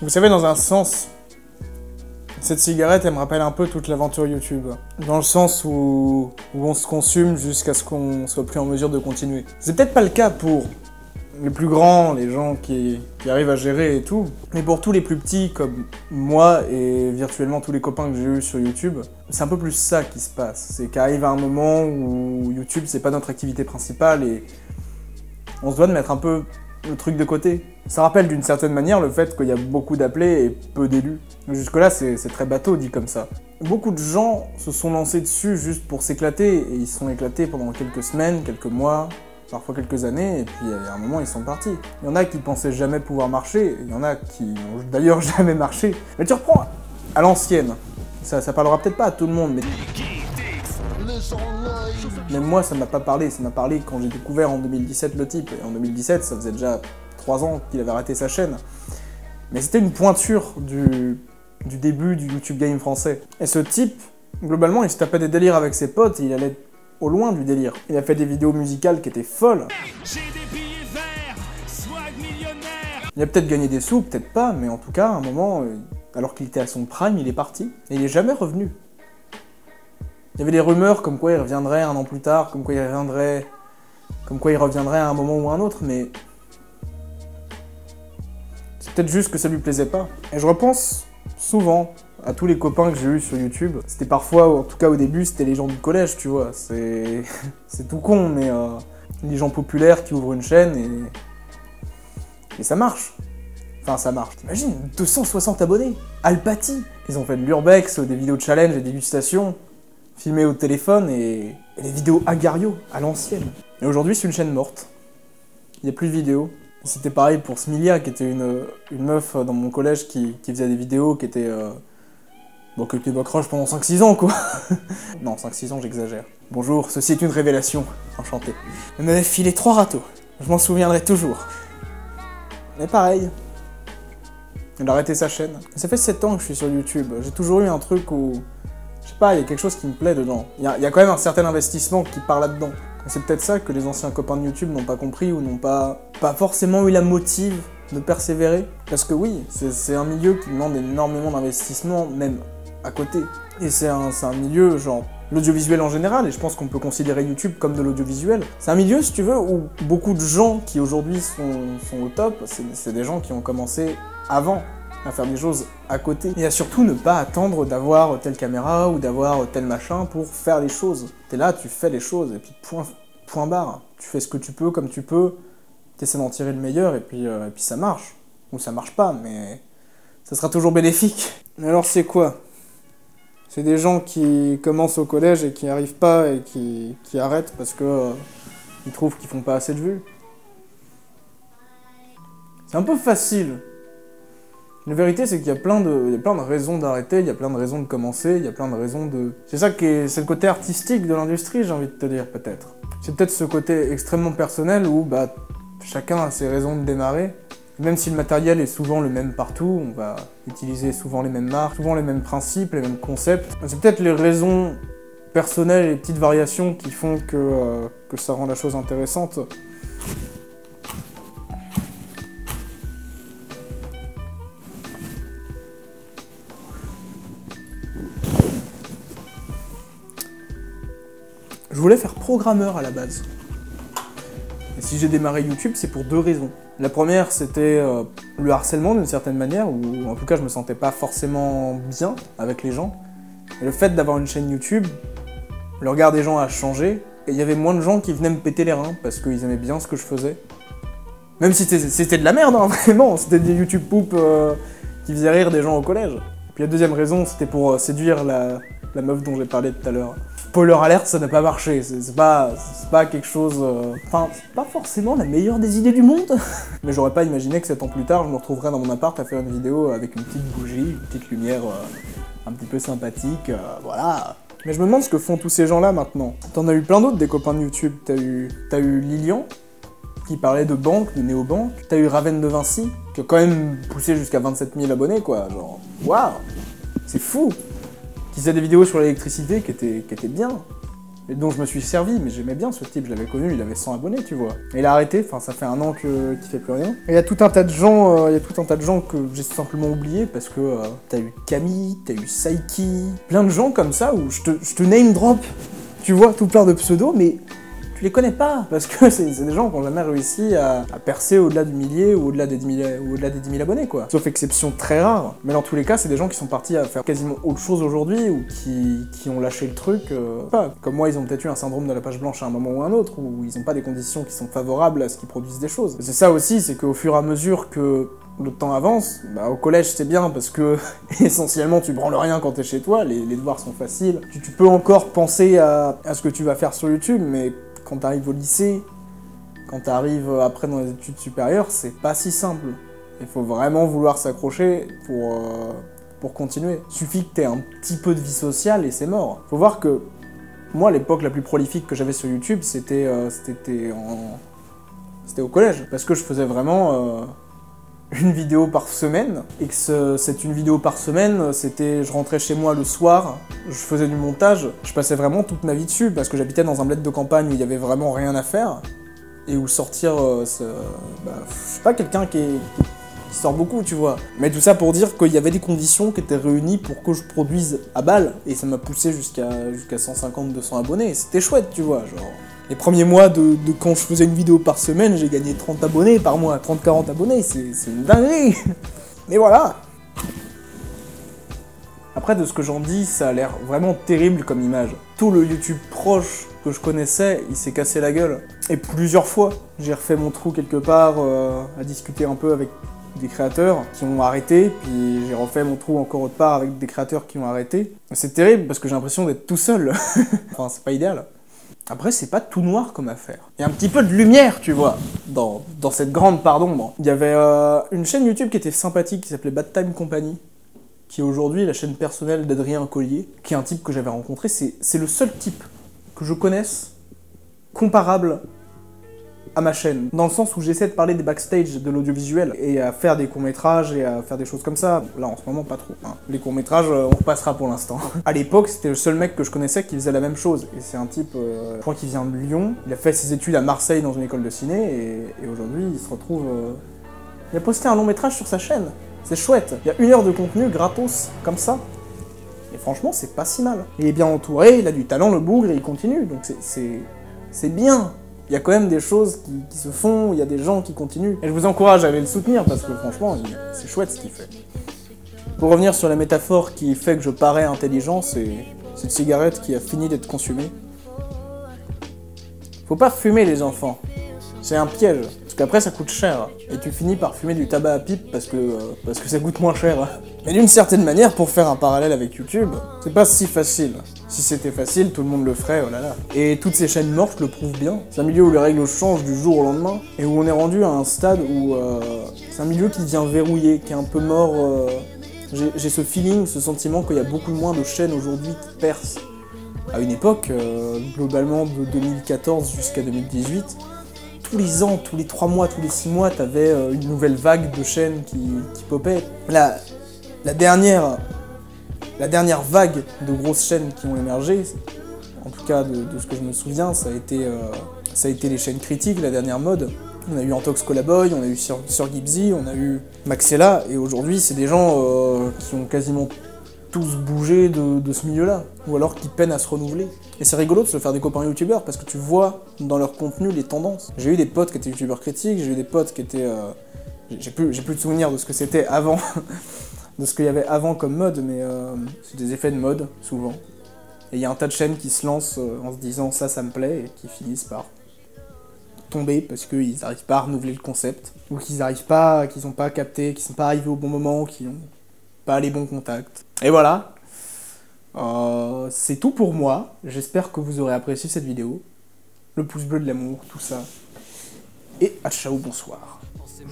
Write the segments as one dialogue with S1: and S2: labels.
S1: Vous savez, dans un sens, cette cigarette, elle me rappelle un peu toute l'aventure YouTube. Dans le sens où on se consume jusqu'à ce qu'on soit plus en mesure de continuer. C'est peut-être pas le cas pour les plus grands, les gens qui arrivent à gérer et tout, mais pour tous les plus petits comme moi et virtuellement tous les copains que j'ai eu sur YouTube, c'est un peu plus ça qui se passe. C'est qu'arrive à un moment où YouTube, c'est pas notre activité principale et on se doit de mettre un peu le truc de côté. Ça rappelle d'une certaine manière le fait qu'il y a beaucoup d'appelés et peu d'élus. Jusque-là, c'est très bateau dit comme ça. Beaucoup de gens se sont lancés dessus juste pour s'éclater, et ils se sont éclatés pendant quelques semaines, quelques mois, parfois quelques années, et puis à un moment, ils sont partis. Il y en a qui pensaient jamais pouvoir marcher, il y en a qui n'ont d'ailleurs jamais marché. Mais tu reprends à l'ancienne, ça parlera peut-être pas à tout le monde, mais... Même moi, ça m'a pas parlé, ça m'a parlé quand j'ai découvert en 2017 le type, et en 2017, ça faisait déjà 3 ans qu'il avait arrêté sa chaîne. Mais c'était une pointure du début du YouTube game français. Et ce type, globalement, il se tapait des délires avec ses potes et il allait au loin du délire. Il a fait des vidéos musicales qui étaient folles.
S2: J'ai des billets verts, swag millionnaire.
S1: Il a peut-être gagné des sous, peut-être pas, mais en tout cas, à un moment, alors qu'il était à son prime, il est parti. Et il est jamais revenu. Il y avait des rumeurs comme quoi il reviendrait 1 an plus tard, comme quoi il reviendrait à un moment ou à un autre, mais... c'est peut-être juste que ça lui plaisait pas. Et je repense souvent à tous les copains que j'ai eu sur YouTube. C'était parfois, ou en tout cas au début, c'était les gens du collège, tu vois. C'est tout con, mais les gens populaires qui ouvrent une chaîne et ça marche. Enfin, ça marche. T'imagines, 260 abonnés. Alpati. Ils ont fait de l'urbex, des vidéos de challenge et dégustation, filmées au téléphone et les vidéos Agario à l'ancienne. Et aujourd'hui, c'est une chaîne morte. Il n'y a plus de vidéos. C'était pareil pour Smilia, qui était une meuf dans mon collège qui faisait des vidéos qui étaient... bon, que tu crush pendant 5-6 ans, quoi. Non, 5-6 ans, j'exagère. Bonjour, ceci est une révélation. Enchanté. Elle m'avait filé 3 râteaux. Je m'en souviendrai toujours. Mais pareil. Elle a arrêté sa chaîne. Ça fait 7 ans que je suis sur YouTube. J'ai toujours eu un truc où... je sais pas, il y a quelque chose qui me plaît dedans. Il y a quand même un certain investissement qui part là-dedans. C'est peut-être ça que les anciens copains de YouTube n'ont pas compris ou n'ont pas forcément eu la motive de persévérer. Parce que oui, c'est un milieu qui demande énormément d'investissement, même à côté. Et c'est un milieu, genre, l'audiovisuel en général, et je pense qu'on peut considérer YouTube comme de l'audiovisuel. C'est un milieu, si tu veux, où beaucoup de gens qui aujourd'hui sont au top, c'est des gens qui ont commencé avant à faire des choses à côté. Et à surtout ne pas attendre d'avoir telle caméra ou d'avoir tel machin pour faire les choses. T'es là, tu fais les choses, et puis point barre. Tu fais ce que tu peux, comme tu peux, t'essaies d'en tirer le meilleur, et puis ça marche. Ou ça marche pas, mais ça sera toujours bénéfique. Mais alors c'est quoi? C'est des gens qui commencent au collège et qui n'y arrivent pas et qui arrêtent parce que ils trouvent qu'ils font pas assez de vues. C'est un peu facile. La vérité, c'est qu'il y a plein de raisons d'arrêter, il y a plein de raisons de commencer, il y a plein de raisons de... C'est ça c'est le côté artistique de l'industrie, j'ai envie de te dire, peut-être. C'est peut-être ce côté extrêmement personnel où, bah, chacun a ses raisons de démarrer. Même si le matériel est souvent le même partout, on va utiliser souvent les mêmes marques, souvent les mêmes principes, les mêmes concepts. C'est peut-être les raisons personnelles et les petites variations qui font que ça rend la chose intéressante. Je voulais faire programmeur à la base. Et si j'ai démarré YouTube, c'est pour 2 raisons. La première, c'était le harcèlement d'une certaine manière, ou en tout cas je me sentais pas forcément bien avec les gens. Et le fait d'avoir une chaîne YouTube, le regard des gens a changé, et il y avait moins de gens qui venaient me péter les reins, parce qu'ils aimaient bien ce que je faisais. Même si c'était de la merde, hein, vraiment, c'était des YouTube poop qui faisaient rire des gens au collège. Puis la deuxième raison, c'était pour séduire la meuf dont j'ai parlé tout à l'heure. Spoiler alert, ça n'a pas marché, c'est pas quelque chose... Enfin, c'est pas forcément la meilleure des idées du monde. Mais j'aurais pas imaginé que 7 ans plus tard, je me retrouverais dans mon appart à faire une vidéo avec une petite bougie, une petite lumière un petit peu sympathique, voilà. Mais je me demande ce que font tous ces gens-là maintenant. T'en as eu plein d'autres des copains de YouTube. T'as eu Lilian, qui parlait de banque, de néobanque. T'as eu Raven de Vinci, qui a quand même poussé jusqu'à 27 000 abonnés, quoi. Genre, waouh, c'est fou. Qui faisait des vidéos sur l'électricité qui étaient bien. et dont je me suis servi, mais j'aimais bien ce type, je l'avais connu, il avait 100 abonnés, tu vois. Et il a arrêté, enfin ça fait 1 an qu'il fait plus rien. Et il y a tout un tas de gens, que j'ai simplement oublié parce que t'as eu Camille, t'as eu Saiki, plein de gens comme ça où je te name drop, tu vois, tout plein de pseudos, mais tu les connais pas, parce que c'est des gens qui n'ont jamais réussi à percer au-delà du millier ou au-delà des 10 000 abonnés, quoi. Sauf exception très rare. Mais dans tous les cas, c'est des gens qui sont partis à faire quasiment autre chose aujourd'hui, ou qui ont lâché le truc. Pas. Comme moi, ils ont peut-être eu un syndrome de la page blanche à un moment ou à un autre, où ils n'ont pas des conditions qui sont favorables à ce qu'ils produisent des choses. C'est ça aussi, c'est qu'au fur et à mesure que le temps avance, bah au collège c'est bien parce que essentiellement tu branles rien quand t'es chez toi, les devoirs sont faciles. Tu peux encore penser à ce que tu vas faire sur YouTube, mais quand t'arrives au lycée, quand t'arrives après dans les études supérieures, c'est pas si simple. Il faut vraiment vouloir s'accrocher pour continuer. Suffit que t'aies un petit peu de vie sociale et c'est mort. Faut voir que moi, l'époque la plus prolifique que j'avais sur YouTube, c'était au collège. Parce que je faisais vraiment une vidéo par semaine, et que cette une vidéo par semaine, c'était, je rentrais chez moi le soir, je faisais du montage, je passais vraiment toute ma vie dessus, parce que j'habitais dans un bled de campagne où il y avait vraiment rien à faire, et où sortir, je suis pas quelqu'un qui sort beaucoup, tu vois. Mais tout ça pour dire qu'il y avait des conditions qui étaient réunies pour que je produise à balle, et ça m'a poussé jusqu'à 150-200 abonnés, et c'était chouette, tu vois, genre... Les premiers mois de quand je faisais une vidéo par semaine, j'ai gagné 30 abonnés par mois, 30-40 abonnés, c'est une dinguerie. Mais voilà. Après, de ce que j'en dis, ça a l'air vraiment terrible comme image. Tout le YouTube proche que je connaissais, il s'est cassé la gueule. Et plusieurs fois, j'ai refait mon trou quelque part, à discuter un peu avec des créateurs qui ont arrêté, puis j'ai refait mon trou encore autre part avec des créateurs qui ont arrêté. C'est terrible parce que j'ai l'impression d'être tout seul. Enfin, c'est pas idéal. Après, c'est pas tout noir comme affaire. Il y a un petit peu de lumière, tu vois, dans cette grande part d'ombre. Il y avait une chaîne YouTube qui était sympathique, qui s'appelait Bad Time Company, qui est aujourd'hui la chaîne personnelle d'Adrien Collier, qui est un type que j'avais rencontré. C'est le seul type que je connaisse comparable à ma chaîne, dans le sens où j'essaie de parler des backstage de l'audiovisuel et à faire des courts-métrages et à faire des choses comme ça. Là, en ce moment, pas trop. Hein. Les courts-métrages, on repassera pour l'instant. À l'époque, c'était le seul mec que je connaissais qui faisait la même chose. Et c'est un type, je crois qu'il vient de Lyon. Il a fait ses études à Marseille dans une école de ciné et aujourd'hui, il se retrouve... Il a posté un long-métrage sur sa chaîne. C'est chouette. Il y a 1 heure de contenu gratos, comme ça. Et franchement, c'est pas si mal. Il est bien entouré, il a du talent, le bougre, et il continue. Donc c'est bien. Il y a quand même des choses qui se font, il y a des gens qui continuent. Et je vous encourage à aller le soutenir parce que franchement, c'est chouette ce qu'il fait. Pour revenir sur la métaphore qui fait que je parais intelligent, c'est cette cigarette qui a fini d'être consumée. Faut pas fumer les enfants. C'est un piège. Parce qu'après ça coûte cher. Et tu finis par fumer du tabac à pipe parce que ça coûte moins cher. Mais d'une certaine manière, pour faire un parallèle avec YouTube, c'est pas si facile. Si c'était facile, tout le monde le ferait, oh là là. Et toutes ces chaînes mortes le prouvent bien. C'est un milieu où les règles changent du jour au lendemain, et où on est rendu à un stade où c'est un milieu qui devient verrouillé, qui est un peu mort. J'ai ce feeling, ce sentiment qu'il y a beaucoup moins de chaînes aujourd'hui qui percent. À une époque, globalement de 2014 jusqu'à 2018, tous les ans, tous les 3 mois, tous les 6 mois, t'avais une nouvelle vague de chaînes qui popaient. La dernière vague de grosses chaînes qui ont émergé, en tout cas de ce que je me souviens, ça a été les chaînes critiques, la dernière mode. On a eu Antox Colaboy, on a eu Sir Gibbsy, on a eu Maxella, et aujourd'hui c'est des gens qui ont quasiment tous bougé de ce milieu-là, ou alors qui peinent à se renouveler. Et c'est rigolo de se faire des copains youtubeurs, parce que tu vois dans leur contenu les tendances. J'ai eu des potes qui étaient youtubeurs critiques, j'ai eu des potes qui étaient... J'ai plus de souvenirs de ce que c'était avant, de ce qu'il y avait avant comme mode, mais c'est des effets de mode, souvent. Et il y a un tas de chaînes qui se lancent en se disant ça me plaît, et qui finissent par tomber parce qu'ils n'arrivent pas à renouveler le concept, ou qu'ils n'ont pas capté, qu'ils sont pas arrivés au bon moment, qu'ils n'ont pas les bons contacts. Et voilà, c'est tout pour moi. J'espère que vous aurez apprécié cette vidéo. Le pouce bleu de l'amour, tout ça. Et à ciao, bonsoir.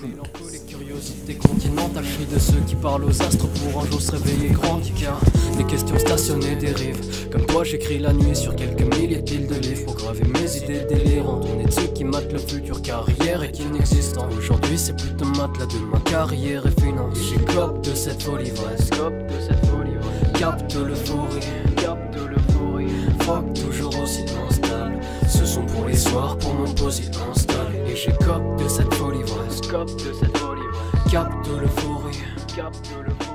S3: Mélancolie, curiosité continentale, cri de ceux qui parlent aux astres pour un jour se réveiller grandi, car des questions stationnées dérivent. Comme toi j'écris la nuit sur quelques milliers de piles de livres pour graver mes idées délirantes. On est de ceux qui matent le futur carrière et inexistant. Aujourd'hui c'est plus de matelas de ma carrière et finance. J'écope de cette folie vraie, capte l'euphorie, fuck toujours aussi instable. Ce sont pour les soirs, pour mon posy installé. Et j'ai cop de cette folie vraie, cap de l'euphorie, cap de l'euphorie.